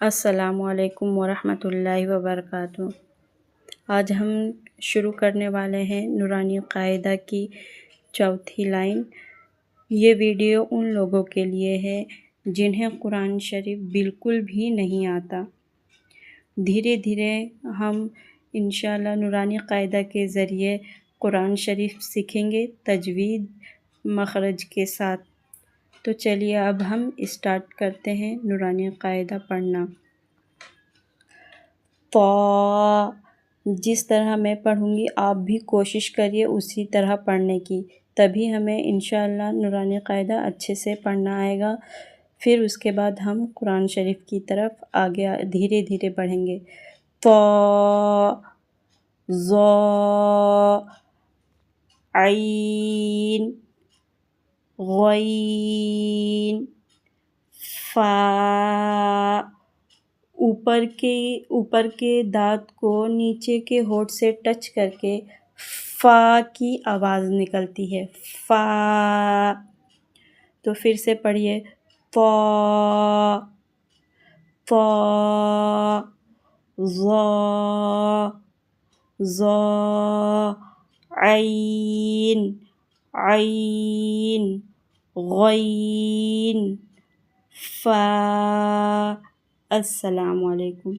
السلام علیکم ورحمۃ اللہ وبرکاتہ۔ آج ہم شروع کرنے والے ہیں نورانی قاعدہ کی چوتھی لائن۔ یہ ویڈیو ان لوگوں کے لیے ہے جنہیں قرآن شریف بالکل بھی نہیں آتا۔ دھیرے دھیرے ہم انشاءاللہ نورانی قاعدہ کے ذریعے قرآن شریف سیکھیں گے تجوید مخرج کے ساتھ۔ تو چلیے اب ہم اسٹارٹ کرتے ہیں نورانی قاعدہ پڑھنا۔ طا، جس طرح میں پڑھوں گی آپ بھی کوشش کریے اسی طرح پڑھنے کی، تبھی ہمیں انشاءاللہ نورانی قاعدہ اچھے سے پڑھنا آئے گا۔ پھر اس کے بعد ہم قرآن شریف کی طرف آگے دھیرے دھیرے پڑھیں گے۔ طا، ظا، عین، غین، فا۔ اوپر کے دانت کو نیچے کے ہونٹ سے ٹچ کر کے فا کی آواز نکلتی ہے، فا۔ تو پھر سے پڑھیے، طا، طا، ظا، ظا، عین، عین، غین، فا۔ السلام علیکم۔